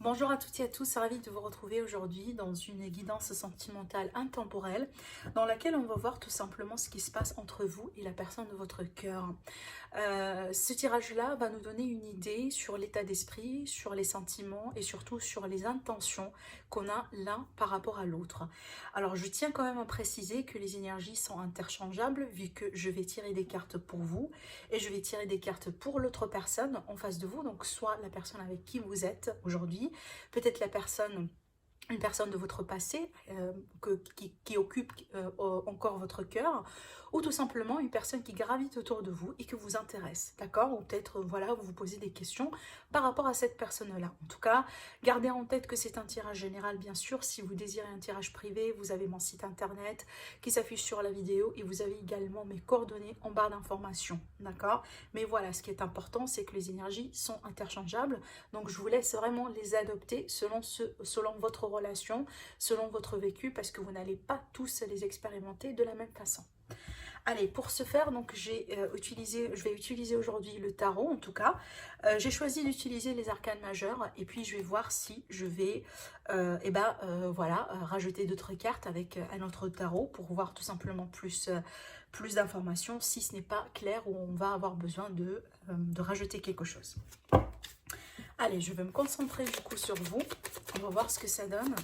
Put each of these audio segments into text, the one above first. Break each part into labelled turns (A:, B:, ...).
A: Bonjour à toutes et à tous, ravie de vous retrouver aujourd'hui dans une guidance sentimentale intemporelle dans laquelle on va voir tout simplement ce qui se passe entre vous et la personne de votre cœur. Ce tirage-là va nous donner une idée sur l'état d'esprit, sur les sentiments et surtout sur les intentions qu'on a l'un par rapport à l'autre. Alors je tiens quand même à préciser que les énergies sont interchangeables vu que je vais tirer des cartes pour vous et je vais tirer des cartes pour l'autre personne en face de vous, donc soit la personne avec qui vous êtes aujourd'hui, peut-être une personne de votre passé qui occupe encore votre cœur, ou tout simplement une personne qui gravite autour de vous et que vous intéresse, d'accord? Ou peut-être, voilà, vous vous posez des questions par rapport à cette personne-là. En tout cas, gardez en tête que c'est un tirage général, bien sûr. Si vous désirez un tirage privé, vous avez mon site internet qui s'affiche sur la vidéo et vous avez également mes coordonnées en barre d'informations, d'accord? Mais voilà, ce qui est important, c'est que les énergies sont interchangeables, donc je vous laisse vraiment les adopter selon votre relation, selon votre vécu, parce que vous n'allez pas tous les expérimenter de la même façon. Allez, pour ce faire, donc je vais utiliser aujourd'hui le tarot en tout cas. J'ai choisi d'utiliser les arcanes majeures et puis je vais voir si je vais rajouter d'autres cartes avec un autre tarot pour voir tout simplement plus d'informations si ce n'est pas clair ou on va avoir besoin de rajouter quelque chose. Allez, je vais me concentrer du coup sur vous. On va voir ce que ça donne.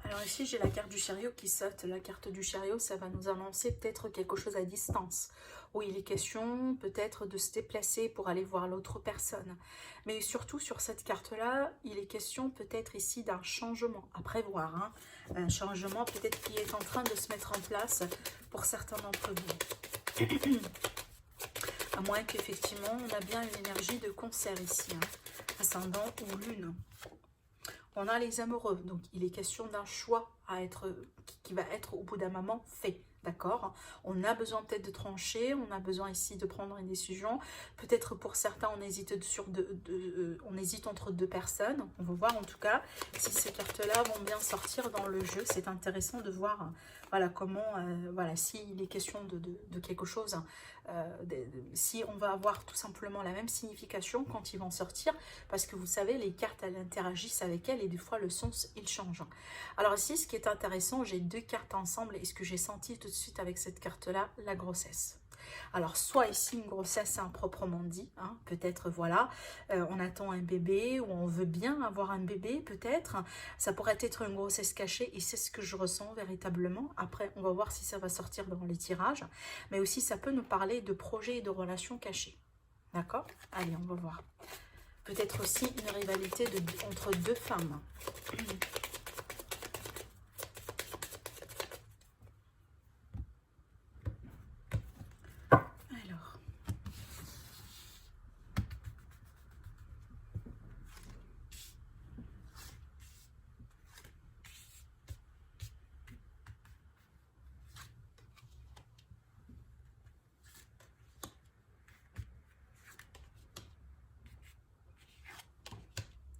A: Alors ici, j'ai la carte du chariot qui saute. La carte du chariot, ça va nous annoncer peut-être quelque chose à distance. Où il est question peut-être de se déplacer pour aller voir l'autre personne. Mais surtout sur cette carte-là, il est question peut-être ici d'un changement à prévoir. Hein. Un changement peut-être qui est en train de se mettre en place pour certains d'entre vous. À moins qu'effectivement, on a bien une énergie de concert ici. Hein. Ascendant ou lune. On a les amoureux, donc il est question d'un choix qui va être au bout d'un moment fait. D'accord? On a besoin peut-être de trancher, on a besoin ici de prendre une décision. Peut-être pour certains, on hésite, on hésite entre deux personnes. On va voir en tout cas si ces cartes-là vont bien sortir dans le jeu. C'est intéressant de voir voilà, comment, s'il est question de quelque chose, si on va avoir tout simplement la même signification quand ils vont sortir. Parce que vous savez, les cartes, elles interagissent avec elles et des fois, le sens, il change. Alors ici, ce qui est intéressant, j'ai deux cartes ensemble et ce que j'ai senti tout de suite avec cette carte-là, la grossesse. Alors, soit ici, une grossesse improprement dit, hein, peut-être, voilà, on attend un bébé ou on veut bien avoir un bébé, peut-être. Ça pourrait être une grossesse cachée et c'est ce que je ressens véritablement. Après, on va voir si ça va sortir dans les tirages. Mais aussi, ça peut nous parler de projets et de relations cachées. D'accord? Allez, on va voir. Peut-être aussi une rivalité entre deux femmes. Alors.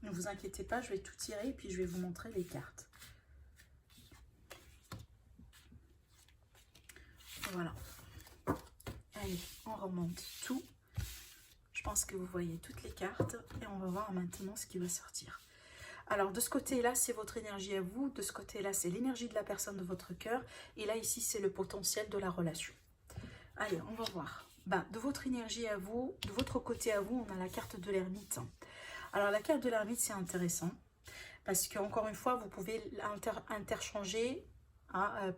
A: Ne vous inquiétez pas, je vais tout tirer et puis je vais vous montrer les cartes. Voilà. Allez, on remonte tout. Je pense que vous voyez toutes les cartes et on va voir maintenant ce qui va sortir. Alors, de ce côté-là, c'est votre énergie à vous. De ce côté-là, c'est l'énergie de la personne de votre cœur. Et là, ici, c'est le potentiel de la relation. Allez, on va voir. De votre énergie à vous, de votre côté à vous, on a la carte de l'ermite. Alors, la carte de l'ermite, c'est intéressant. Parce qu'encore une fois, vous pouvez interchanger. Hein,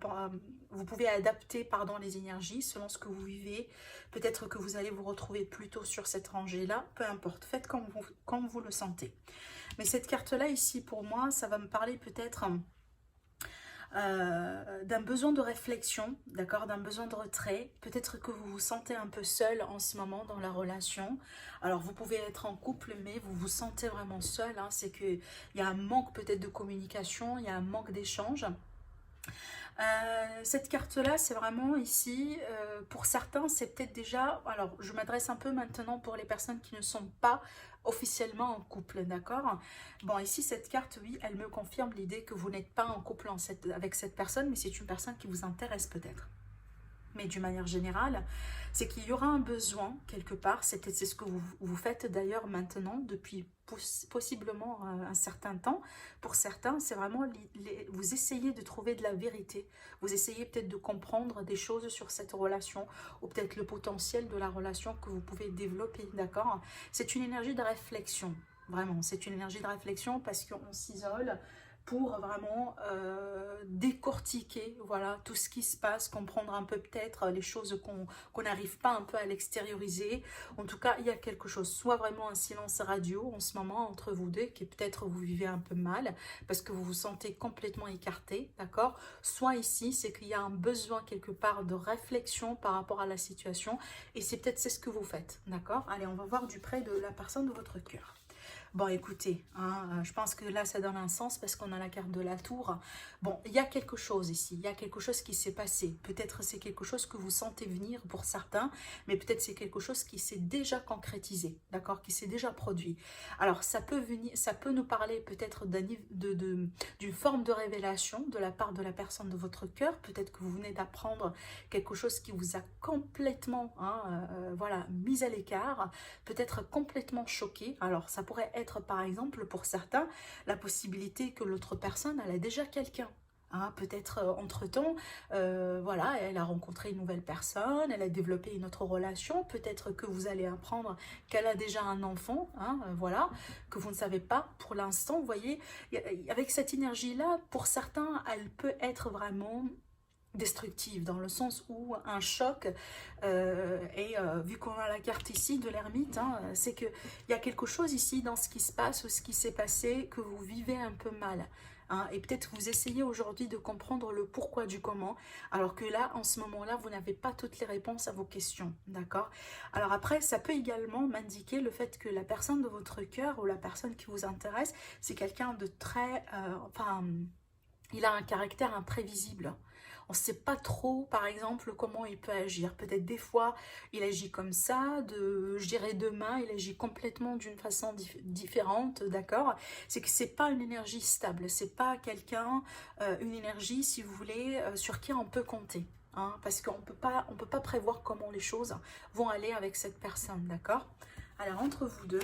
A: vous pouvez adapter les énergies selon ce que vous vivez. Peut-être que vous allez vous retrouver plutôt sur cette rangée-là. Peu importe, faites comme vous le sentez. Mais cette carte-là, ici, pour moi, ça va me parler peut-être d'un besoin de réflexion, d'accord, d'un besoin de retrait. Peut-être que vous vous sentez un peu seul en ce moment dans la relation. Alors, vous pouvez être en couple, mais vous vous sentez vraiment seul. Hein, c'est qu'il y a un manque peut-être de communication, il y a un manque d'échange. Cette carte-là, c'est vraiment ici, pour certains, c'est peut-être déjà... Alors, je m'adresse un peu maintenant pour les personnes qui ne sont pas officiellement en couple, d'accord? Bon, ici, cette carte, oui, elle me confirme l'idée que vous n'êtes pas en couple avec cette personne, mais c'est une personne qui vous intéresse peut-être. Mais d'une manière générale, c'est qu'il y aura un besoin quelque part, c'est ce que vous faites d'ailleurs maintenant depuis possiblement un certain temps. Pour certains, c'est vraiment, vous essayez de trouver de la vérité, vous essayez peut-être de comprendre des choses sur cette relation, ou peut-être le potentiel de la relation que vous pouvez développer, d'accord? C'est une énergie de réflexion, vraiment, c'est une énergie de réflexion parce qu'on s'isole, pour vraiment décortiquer, voilà, tout ce qui se passe, comprendre un peu peut-être les choses qu'on n'arrive pas un peu à l'extérioriser. En tout cas, il y a quelque chose, soit vraiment un silence radio en ce moment entre vous deux, qui peut-être vous vivez un peu mal, parce que vous vous sentez complètement écarté, d'accord? Soit ici, c'est qu'il y a un besoin quelque part de réflexion par rapport à la situation, et c'est peut-être c'est ce que vous faites, d'accord? Allez, on va voir du près de la personne de votre cœur. Bon, écoutez, hein, je pense que là, ça donne un sens parce qu'on a la carte de la tour. Bon, il y a quelque chose ici, il y a quelque chose qui s'est passé. Peut-être c'est quelque chose que vous sentez venir pour certains, mais peut-être c'est quelque chose qui s'est déjà concrétisé, d'accord, qui s'est déjà produit. Alors, ça peut venir, ça peut nous parler peut-être d'une forme de révélation de la part de la personne de votre cœur. Peut-être que vous venez d'apprendre quelque chose qui vous a complètement, hein, voilà, mis à l'écart, peut-être complètement choqué. Alors, ça pourrait être par exemple pour certains la possibilité que l'autre personne elle a déjà quelqu'un. Hein, peut-être entre-temps, voilà, elle a rencontré une nouvelle personne, elle a développé une autre relation, peut-être que vous allez apprendre qu'elle a déjà un enfant, hein, voilà, que vous ne savez pas pour l'instant. Vous voyez, avec cette énergie-là, pour certains, elle peut être vraiment destructive, dans le sens où un choc, vu qu'on a la carte ici de l'ermite, hein, c'est qu'il y a quelque chose ici dans ce qui se passe ou ce qui s'est passé que vous vivez un peu mal. Hein, et peut-être vous essayez aujourd'hui de comprendre le pourquoi du comment, alors que là, en ce moment-là, vous n'avez pas toutes les réponses à vos questions, d'accord? Alors après, ça peut également m'indiquer le fait que la personne de votre cœur ou la personne qui vous intéresse, c'est quelqu'un de très... enfin, il a un caractère imprévisible. On ne sait pas trop, par exemple, comment il peut agir. Peut-être des fois, il agit comme ça, je dirais demain, il agit complètement d'une façon différente, d'accord? C'est que c'est pas une énergie stable, c'est pas quelqu'un, une énergie, si vous voulez, sur qui on peut compter. Hein, parce qu'on on peut pas prévoir comment les choses vont aller avec cette personne, d'accord? Alors, entre vous deux,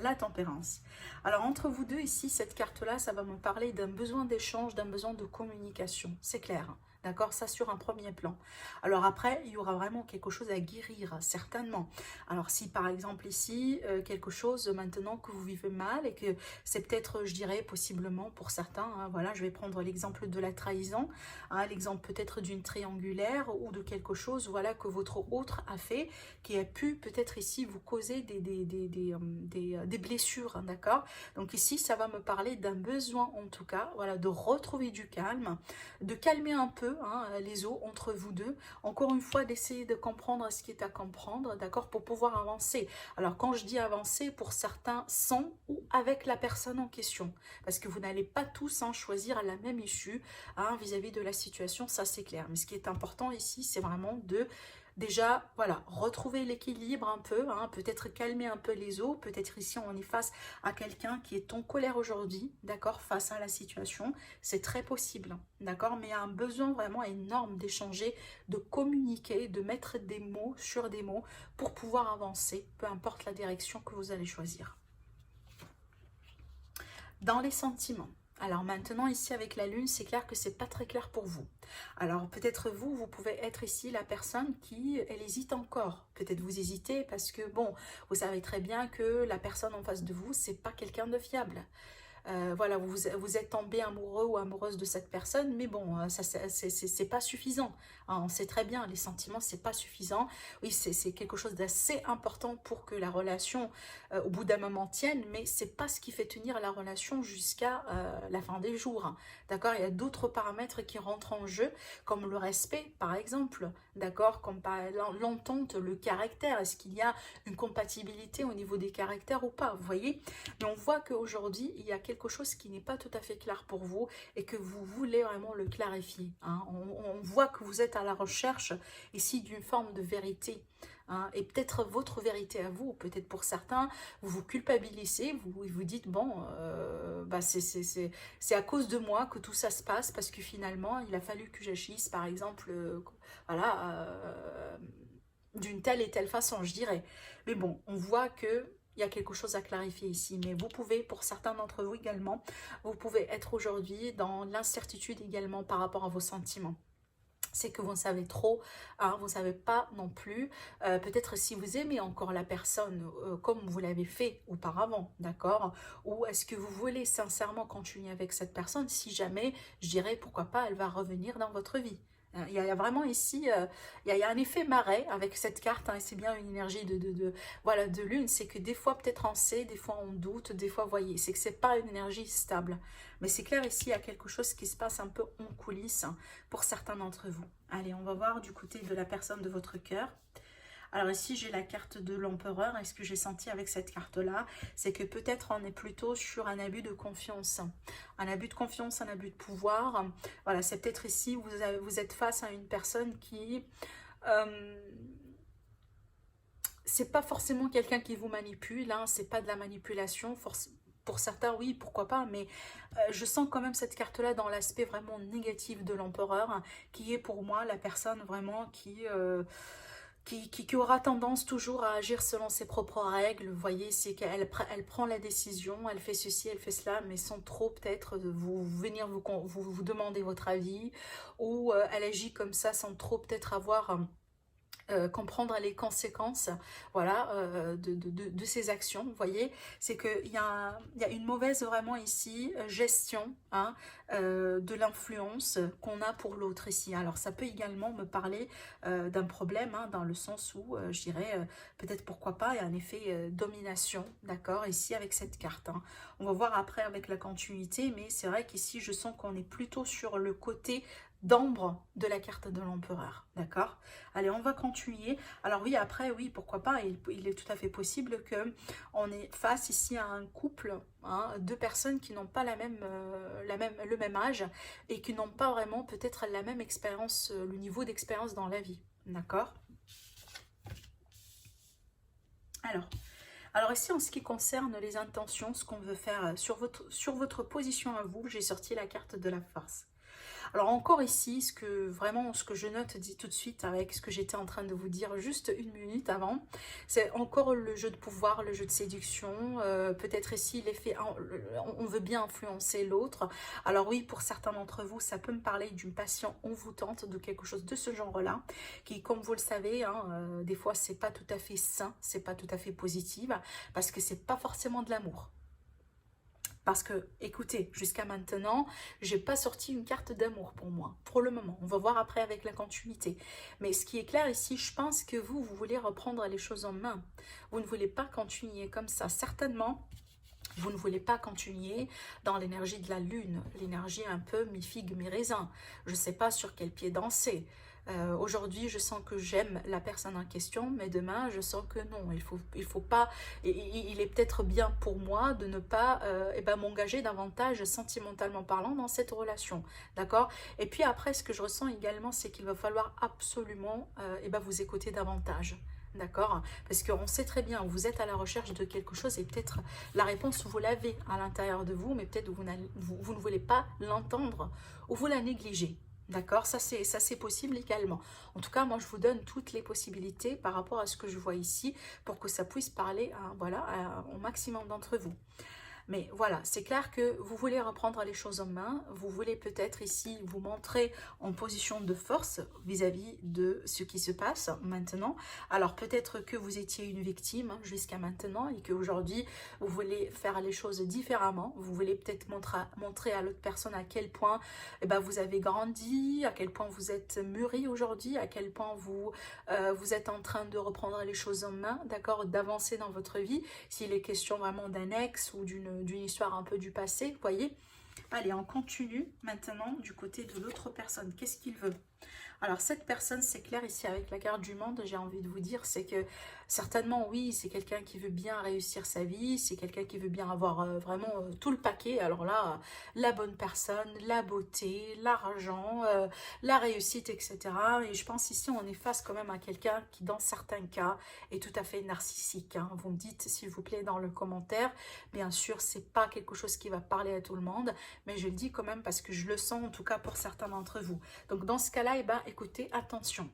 A: la tempérance. Alors, entre vous deux, ici, cette carte-là, ça va me parler d'un besoin d'échange, d'un besoin de communication. C'est clair. D'accord, ça sur un premier plan. Alors après, il y aura vraiment quelque chose à guérir, certainement. Alors si par exemple ici, quelque chose maintenant que vous vivez mal et que c'est peut-être, je dirais, possiblement pour certains, hein, voilà, je vais prendre l'exemple de la trahison, hein, l'exemple peut-être d'une triangulaire ou de quelque chose, voilà, que votre autre a fait, qui a pu peut-être ici vous causer des blessures, hein, d'accord? Donc ici, ça va me parler d'un besoin en tout cas, voilà, de retrouver du calme, de calmer un peu, hein, les eaux entre vous deux, encore une fois d'essayer de comprendre ce qui est à comprendre, d'accord, pour pouvoir avancer. Alors quand je dis avancer, pour certains sans ou avec la personne en question, parce que vous n'allez pas tous, hein, choisir la même issue, hein, vis-à-vis de la situation, ça c'est clair. Mais ce qui est important ici, c'est vraiment de déjà, voilà, retrouver l'équilibre un peu, hein, peut-être calmer un peu les eaux, peut-être ici on est face à quelqu'un qui est en colère aujourd'hui, d'accord, face à la situation, c'est très possible, d'accord, mais il y a un besoin vraiment énorme d'échanger, de communiquer, de mettre des mots sur des mots pour pouvoir avancer, peu importe la direction que vous allez choisir. Dans les sentiments. Alors maintenant ici avec la lune, c'est clair que c'est pas très clair pour vous. Alors peut-être vous pouvez être ici la personne qui, elle hésite encore. Peut-être vous hésitez parce que bon, vous savez très bien que la personne en face de vous, c'est pas quelqu'un de fiable. Voilà, vous êtes tombé amoureux ou amoureuse de cette personne, mais bon, ça c'est pas suffisant. Hein, on sait très bien, les sentiments, c'est pas suffisant. Oui, c'est quelque chose d'assez important pour que la relation, au bout d'un moment, tienne, mais c'est pas ce qui fait tenir la relation jusqu'à la fin des jours. Hein. D'accord, il y a d'autres paramètres qui rentrent en jeu, comme le respect, par exemple. D'accord, comme l'entente, le caractère. Est-ce qu'il y a une compatibilité au niveau des caractères ou pas? Vous voyez? Mais on voit qu'aujourd'hui, il y a quelque quelque chose qui n'est pas tout à fait clair pour vous et que vous voulez vraiment le clarifier. Hein. On voit que vous êtes à la recherche ici d'une forme de vérité. Hein, et peut-être votre vérité à vous, peut-être pour certains, vous vous culpabilisez, vous dites, bon, bah c'est à cause de moi que tout ça se passe, parce que finalement, il a fallu que j'agisse, par exemple, voilà, d'une telle et telle façon, je dirais. Mais bon, on voit que il y a quelque chose à clarifier ici, mais vous pouvez, pour certains d'entre vous également, vous pouvez être aujourd'hui dans l'incertitude également par rapport à vos sentiments. C'est que vous savez trop, hein, vous ne savez pas non plus, peut-être si vous aimez encore la personne comme vous l'avez fait auparavant, d'accord? Ou est-ce que vous voulez sincèrement continuer avec cette personne si jamais, je dirais, pourquoi pas, elle va revenir dans votre vie? Il y a vraiment ici, il y a un effet marais avec cette carte, hein, et c'est bien une énergie voilà, de lune, c'est que des fois peut-être on sait, des fois on doute, des fois, vous voyez, c'est que c'est pas une énergie stable. Mais c'est clair ici, il y a quelque chose qui se passe un peu en coulisses, hein, pour certains d'entre vous. Allez, on va voir du côté de la personne de votre cœur. Alors ici, j'ai la carte de l'empereur. Et ce que j'ai senti avec cette carte-là, c'est que peut-être on est plutôt sur un abus de confiance. Un abus de confiance, un abus de pouvoir. Voilà, c'est peut-être ici, vous êtes face à une personne qui... c'est pas forcément quelqu'un qui vous manipule, hein, c'est pas de la manipulation, pour certains, oui, pourquoi pas, mais je sens quand même cette carte-là dans l'aspect vraiment négatif de l'empereur, hein, qui est pour moi la personne vraiment qui aura tendance toujours à agir selon ses propres règles. Vous voyez, c'est qu'elle elle prend la décision, elle fait ceci, elle fait cela, mais sans trop peut-être venir vous demander votre avis, ou elle agit comme ça sans trop peut-être avoir... comprendre les conséquences, voilà, de ses actions. Vous voyez, c'est qu'il y a une mauvaise vraiment ici gestion, hein, de l'influence qu'on a pour l'autre ici. Alors ça peut également me parler d'un problème, hein, dans le sens où je dirais peut-être pourquoi pas, il y a un effet domination, d'accord, ici avec cette carte, hein. On va voir après avec la continuité, mais c'est vrai qu'ici je sens qu'on est plutôt sur le côté d'ambre de la carte de l'empereur, d'accord. Allez, on va continuer. Alors oui, après, oui, pourquoi pas, il est tout à fait possible que on est face ici à un couple, hein, deux personnes qui n'ont pas le même âge et qui n'ont pas vraiment peut-être la même expérience, le niveau d'expérience dans la vie, d'accord. Alors ici, en ce qui concerne les intentions, ce qu'on veut faire sur votre position à vous, j'ai sorti la carte de la force. Alors encore ici, ce que je note dit tout de suite avec ce que j'étais en train de vous dire juste une minute avant, c'est encore le jeu de pouvoir, le jeu de séduction, peut-être ici l'effet, on veut bien influencer l'autre. Alors oui, pour certains d'entre vous, ça peut me parler d'une passion envoûtante, de quelque chose de ce genre-là, qui, comme vous le savez, hein, des fois c'est pas tout à fait sain, c'est pas tout à fait positif, parce que c'est pas forcément de l'amour. Parce que, écoutez, jusqu'à maintenant, j'ai pas sorti une carte d'amour pour moi, pour le moment. On va voir après avec la continuité. Mais ce qui est clair ici, je pense que vous voulez reprendre les choses en main. Vous ne voulez pas continuer comme ça. Certainement, vous ne voulez pas continuer dans l'énergie de la lune, l'énergie un peu mi-figue, mi-raisin. Je ne sais pas sur quel pied danser. Aujourd'hui, je sens que j'aime la personne en question, mais demain, je sens que non, il faut pas, il est peut-être bien pour moi de ne pas m'engager davantage sentimentalement parlant dans cette relation, d'accord. Et puis après, ce que je ressens également, c'est qu'il va falloir absolument vous écouter davantage. D'accord? Parce qu'on sait très bien, vous êtes à la recherche de quelque chose et peut-être la réponse, vous l'avez à l'intérieur de vous, mais peut-être vous ne voulez pas l'entendre ou vous la négligez. D'accord? Ça c'est possible également. En tout cas, moi, je vous donne toutes les possibilités par rapport à ce que je vois ici pour que ça puisse parler au maximum d'entre vous. Mais voilà, c'est clair que vous voulez reprendre les choses en main, vous voulez peut-être ici vous montrer en position de force vis-à-vis de ce qui se passe maintenant. Alors peut-être que vous étiez une victime jusqu'à maintenant et qu'aujourd'hui vous voulez faire les choses différemment. Vous voulez peut-être montrer à l'autre personne à quel point vous avez grandi, à quel point vous êtes mûri aujourd'hui, à quel point vous êtes en train de reprendre les choses en main, d'accord, d'avancer dans votre vie. S'il est question vraiment d'un ex ou d'une histoire un peu du passé, vous voyez. Allez, on continue maintenant du côté de l'autre personne. Qu'est-ce qu'il veut? Alors, cette personne, c'est clair ici avec la carte du monde, j'ai envie de vous dire, c'est que certainement, oui, c'est quelqu'un qui veut bien réussir sa vie, c'est quelqu'un qui veut bien avoir vraiment tout le paquet. Alors là, la bonne personne, la beauté, l'argent, la réussite, etc. Et je pense ici, on est face quand même à quelqu'un qui, dans certains cas, est tout à fait narcissique. Hein. Vous me dites, s'il vous plaît, dans le commentaire. Bien sûr, c'est pas quelque chose qui va parler à tout le monde, mais je le dis quand même parce que je le sens, en tout cas pour certains d'entre vous. Donc, dans ce cas-là, eh ben, écoutez, attention.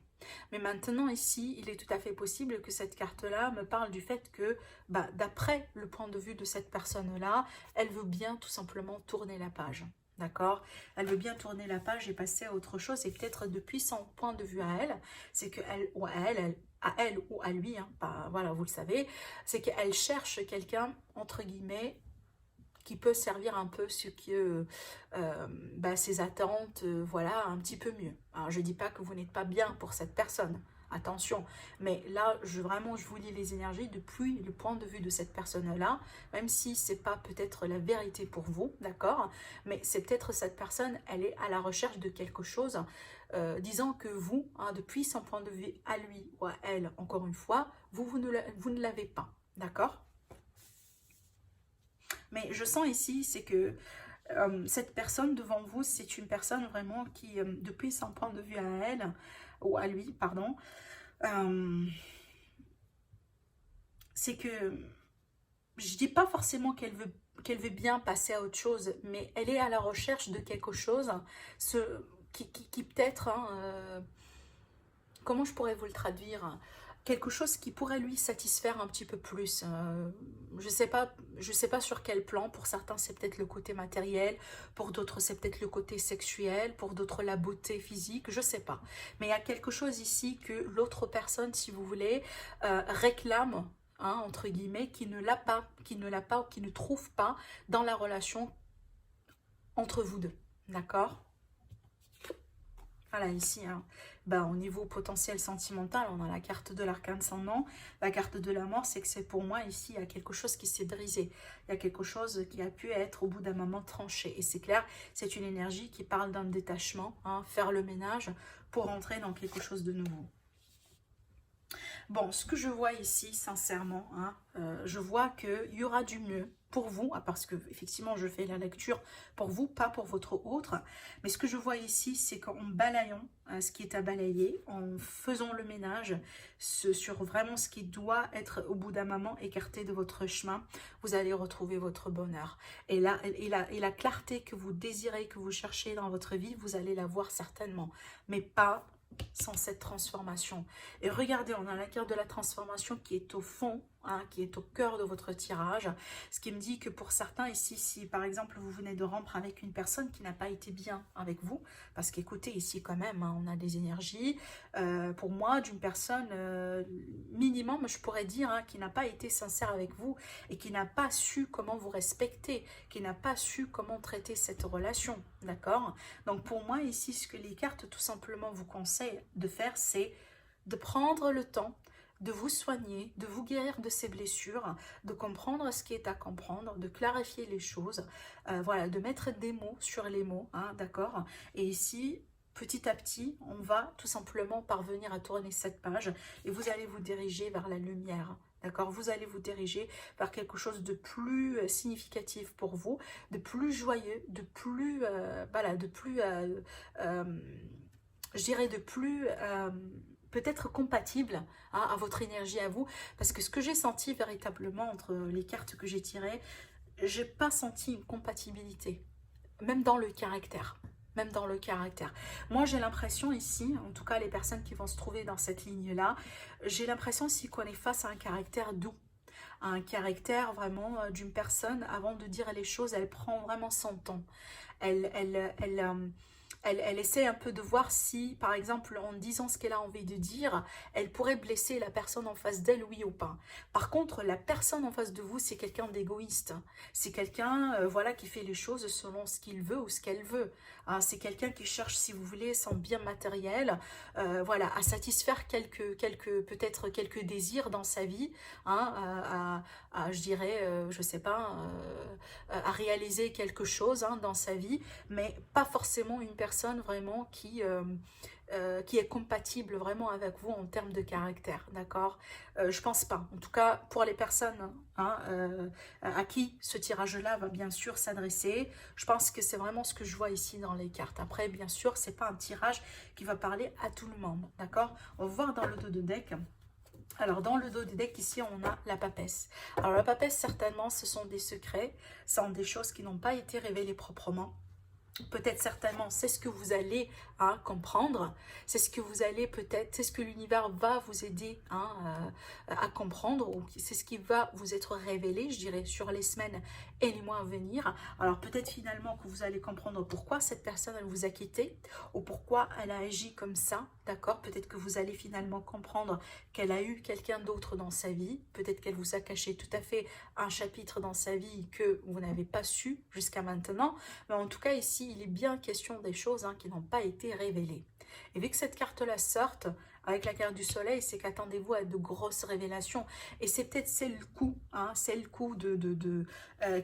A: Mais maintenant ici, il est tout à fait possible que cette carte-là me parle du fait que, bah, d'après le point de vue de cette personne-là, elle veut bien tout simplement tourner la page. D'accord? Elle veut bien tourner la page et passer à autre chose. Et peut-être depuis son point de vue à elle, c'est qu'elle ou à elle ou à lui, hein, bah, voilà, vous le savez, c'est qu'elle cherche quelqu'un, entre guillemets, qui peut servir un peu ce que bah, ses attentes, voilà, un petit peu mieux. Alors, je ne dis pas que vous n'êtes pas bien pour cette personne, attention, mais là, vraiment, je vous lis les énergies depuis le point de vue de cette personne-là, même si ce n'est pas peut-être la vérité pour vous, d'accord, mais c'est peut-être cette personne, elle est à la recherche de quelque chose, disant que vous, hein, depuis son point de vue à lui ou à elle, encore une fois, vous ne l'avez pas, d'accord? Mais je sens ici, c'est que cette personne devant vous, c'est une personne vraiment qui, depuis son point de vue à elle, ou à lui, pardon, c'est que, je dis pas forcément qu'elle veut bien passer à autre chose, mais elle est à la recherche de quelque chose qui peut-être, hein, comment je pourrais vous le traduire? Quelque chose qui pourrait lui satisfaire un petit peu plus. Je sais pas sur quel plan. Pour certains, c'est peut-être le côté matériel. Pour d'autres, c'est peut-être le côté sexuel. Pour d'autres, la beauté physique. Je sais pas. Mais il y a quelque chose ici que l'autre personne, si vous voulez, réclame, hein, entre guillemets, qui ne l'a pas, ou qui ne trouve pas dans la relation entre vous deux. D'accord ? Voilà, ici, hein, bah, au niveau potentiel sentimental, on a la carte de l'arcane sans nom. La carte de la mort, c'est que c'est pour moi, ici, il y a quelque chose qui s'est brisé. Il y a quelque chose qui a pu être, au bout d'un moment, tranché. Et c'est clair, c'est une énergie qui parle d'un détachement, hein, faire le ménage pour entrer dans quelque chose de nouveau. Bon, ce que je vois ici, sincèrement, hein, je vois qu'il y aura du mieux pour vous, parce que effectivement je fais la lecture pour vous, pas pour votre autre, mais ce que je vois ici, c'est qu'en balayant ce qui est à balayer, en faisant le ménage sur vraiment ce qui doit être au bout d'un moment écarté de votre chemin, vous allez retrouver votre bonheur. Et là, et la clarté que vous désirez, que vous cherchez dans votre vie, vous allez la voir certainement, mais pas sans cette transformation. Et regardez, on a la carte de la transformation qui est au fond, hein, qui est au cœur de votre tirage, ce qui me dit que pour certains ici, si par exemple vous venez de rompre avec une personne qui n'a pas été bien avec vous, parce qu'écoutez ici quand même, hein, on a des énergies, pour moi d'une personne minimum, je pourrais dire, hein, qui n'a pas été sincère avec vous et qui n'a pas su comment vous respecter, qui n'a pas su comment traiter cette relation, d'accord? Donc pour moi ici, ce que les cartes tout simplement vous conseillent de faire, c'est de prendre le temps de vous soigner, de vous guérir de ces blessures, de comprendre ce qui est à comprendre, de clarifier les choses, voilà, de mettre des mots sur les mots, hein, d'accord? Et ici, petit à petit, on va tout simplement parvenir à tourner cette page et vous allez vous diriger vers la lumière. D'accord, vous allez vous diriger vers quelque chose de plus significatif pour vous, de plus joyeux, de plus, voilà, de plus, je dirais de plus, peut-être compatible, hein, à votre énergie à vous. Parce que ce que j'ai senti véritablement entre les cartes que j'ai tirées, j'ai pas senti une compatibilité, même dans le caractère. Même dans le caractère. Moi, j'ai l'impression ici, en tout cas les personnes qui vont se trouver dans cette ligne-là, j'ai l'impression ici qu'on est face à un caractère doux, à un caractère vraiment d'une personne, avant de dire les choses, elle prend vraiment son temps. Elle elle essaie un peu de voir si, par exemple, en disant ce qu'elle a envie de dire, elle pourrait blesser la personne en face d'elle, oui ou pas. Par contre, la personne en face de vous, c'est quelqu'un d'égoïste. C'est quelqu'un, voilà, qui fait les choses selon ce qu'il veut ou ce qu'elle veut. Hein, c'est quelqu'un qui cherche, si vous voulez, son bien matériel, voilà, à satisfaire peut-être quelques désirs dans sa vie, hein, je dirais, je sais pas, à réaliser quelque chose hein, dans sa vie, mais pas forcément une personne vraiment qui est compatible vraiment avec vous en termes de caractère, d'accord? Je pense pas. En tout cas, pour les personnes hein, à qui ce tirage-là va bien sûr s'adresser, je pense que c'est vraiment ce que je vois ici dans les cartes. Après, bien sûr, c'est pas un tirage qui va parler à tout le monde, d'accord? On va voir dans le dos de deck. Alors, dans le dos du deck, ici, on a la papesse. Alors, la papesse, certainement, ce sont des secrets, ce sont des choses qui n'ont pas été révélées proprement. Peut-être certainement, c'est ce que vous allez comprendre, c'est ce que vous allez peut-être, c'est ce que l'univers va vous aider à comprendre, ou c'est ce qui va vous être révélé, je dirais, sur les semaines et les mois à venir. Alors peut-être finalement que vous allez comprendre pourquoi cette personne, elle vous a quitté, ou pourquoi elle a agi comme ça, d'accord? Peut-être que vous allez finalement comprendre qu'elle a eu quelqu'un d'autre dans sa vie, peut-être qu'elle vous a caché tout à fait un chapitre dans sa vie que vous n'avez pas su jusqu'à maintenant, mais en tout cas ici, il est bien question des choses qui n'ont pas été révélées. Et vu que cette carte-là sorte, avec la carte du soleil, c'est qu'attendez-vous à de grosses révélations. Et c'est peut-être c'est le coup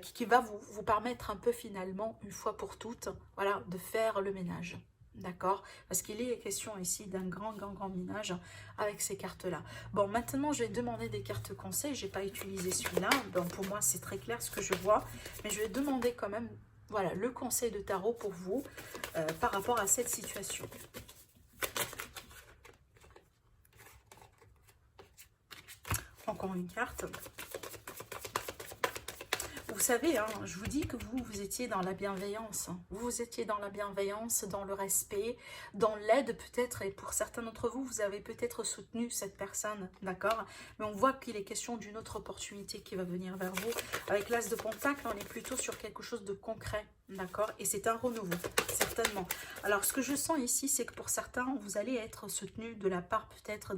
A: qui va vous permettre un peu finalement, une fois pour toutes, voilà, de faire le ménage. D'accord? Parce qu'il est question ici d'un grand ménage avec ces cartes-là. Bon, maintenant, je vais demander des cartes conseils. Je n'ai pas utilisé celui-là. Donc, pour moi, c'est très clair ce que je vois. Mais je vais demander quand même, voilà, le conseil de tarot pour vous par rapport à cette situation. Encore une carte. Vous savez, hein, je vous dis que vous étiez dans la bienveillance. Vous étiez dans la bienveillance, dans le respect, dans l'aide peut-être. Et pour certains d'entre vous, vous avez peut-être soutenu cette personne, d'accord? Mais on voit qu'il est question d'une autre opportunité qui va venir vers vous. Avec l'As de Pentacle, on est plutôt sur quelque chose de concret, d'accord? Et c'est un renouveau, certainement. Alors, ce que je sens ici, c'est que pour certains, vous allez être soutenu de la part peut-être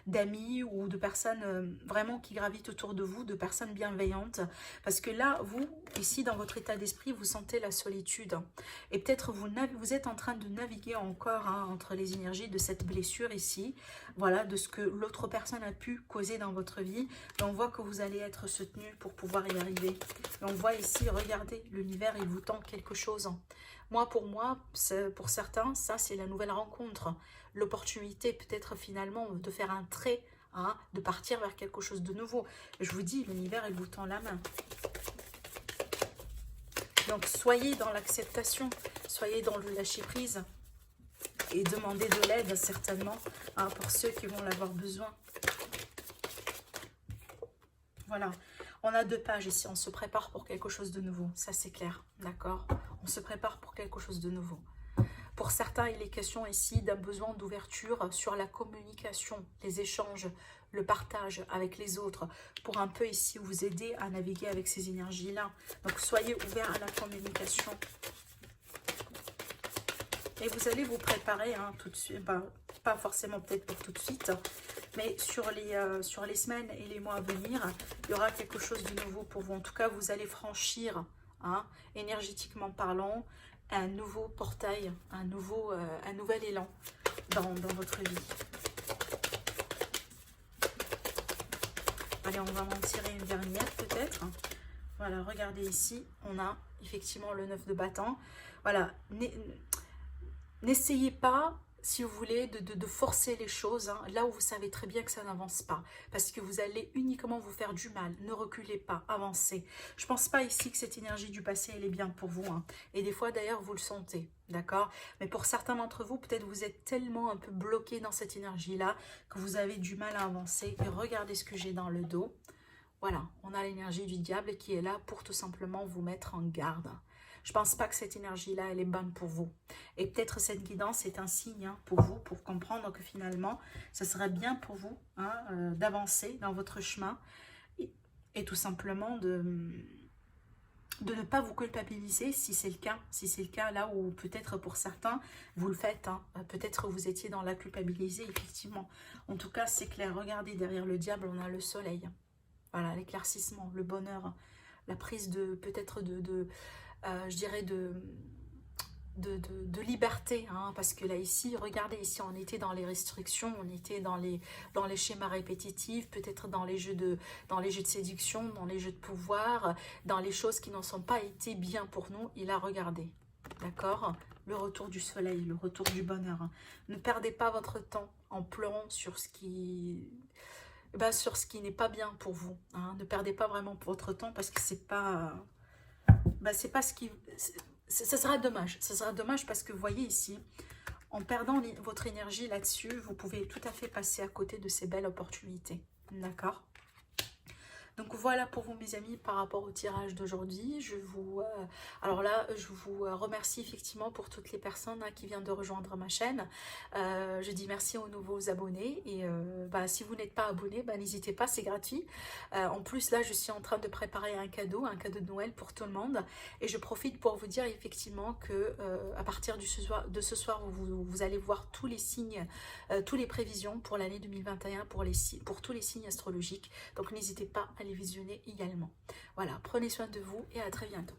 A: d'amis ou de personnes vraiment qui gravitent autour de vous, de personnes bienveillantes. Parce que là, vous, ici, dans votre état d'esprit, vous sentez la solitude. Et peut-être vous êtes en train de naviguer encore entre les énergies de cette blessure ici. Voilà, de ce que l'autre personne a pu causer dans votre vie. Et on voit que vous allez être soutenu pour pouvoir y arriver. Et on voit ici, regardez, l'univers, il vous tend quelque chose. Pour certains, ça, c'est la nouvelle rencontre. L'opportunité, peut-être finalement, de faire un trait, de partir vers quelque chose de nouveau. Je vous dis, l'univers, il vous tend la main. Donc, soyez dans l'acceptation, soyez dans le lâcher-prise et demandez de l'aide, certainement, pour ceux qui vont l'avoir besoin. Voilà. On a 2 pages ici, on se prépare pour quelque chose de nouveau, ça c'est clair, d'accord? On se prépare pour quelque chose de nouveau. Pour certains, il est question ici d'un besoin d'ouverture sur la communication, les échanges, le partage avec les autres, pour un peu ici vous aider à naviguer avec ces énergies-là. Donc soyez ouverts à la communication. Et vous allez vous préparer tout de suite, pas forcément peut-être pour tout de suite, mais sur les semaines et les mois à venir, il y aura quelque chose de nouveau pour vous. En tout cas, vous allez franchir, énergétiquement parlant, un nouveau portail, un nouvel élan dans votre vie. Allez, on va en tirer une dernière peut-être. Voilà, regardez ici, on a effectivement le 9 de bâton. Voilà, n'essayez pas, si vous voulez, de forcer les choses là où vous savez très bien que ça n'avance pas. Parce que vous allez uniquement vous faire du mal. Ne reculez pas, avancez. Je ne pense pas ici que cette énergie du passé, elle est bien pour vous. Et des fois, d'ailleurs, vous le sentez. D'accord? Mais pour certains d'entre vous, peut-être vous êtes tellement un peu bloqué dans cette énergie-là que vous avez du mal à avancer. Et regardez ce que j'ai dans le dos. Voilà, on a l'énergie du diable qui est là pour tout simplement vous mettre en garde. Je ne pense pas que cette énergie-là, elle est bonne pour vous. Et peut-être cette guidance est un signe pour vous, pour comprendre que finalement, ce serait bien pour vous d'avancer dans votre chemin et tout simplement de ne pas vous culpabiliser si c'est le cas. Si c'est le cas là où peut-être pour certains, vous le faites. Hein. Peut-être vous étiez dans la culpabilité, effectivement. En tout cas, c'est clair. Regardez, derrière le diable, on a le soleil. Voilà, l'éclaircissement, le bonheur, la prise de, peut-être je dirais de liberté, hein, parce que là ici, regardez ici, on était dans les restrictions, on était dans les schémas répétitifs, peut-être dans les jeux de séduction, dans les jeux de pouvoir, dans les choses qui n'en sont pas été bien pour nous. Et là, regardez, d'accord, le retour du soleil, le retour du bonheur. Hein. Ne perdez pas votre temps en pleurant sur ce qui n'est pas bien pour vous. Hein. Ne perdez pas vraiment votre temps parce que c'est pas ce qui... Ça sera dommage. Ça sera dommage parce que vous voyez ici, en perdant votre énergie là-dessus, vous pouvez tout à fait passer à côté de ces belles opportunités. D'accord ? Donc voilà pour vous mes amis par rapport au tirage d'aujourd'hui. Alors là, je vous remercie effectivement pour toutes les personnes qui viennent de rejoindre ma chaîne. Je dis merci aux nouveaux abonnés et si vous n'êtes pas abonné, n'hésitez pas, c'est gratuit. En plus là, je suis en train de préparer un cadeau de Noël pour tout le monde et je profite pour vous dire effectivement que à partir de ce soir, vous allez voir tous les signes, toutes les prévisions pour l'année 2021 pour tous les signes astrologiques. Donc n'hésitez pas à les visionner également. Voilà, prenez soin de vous et à très bientôt.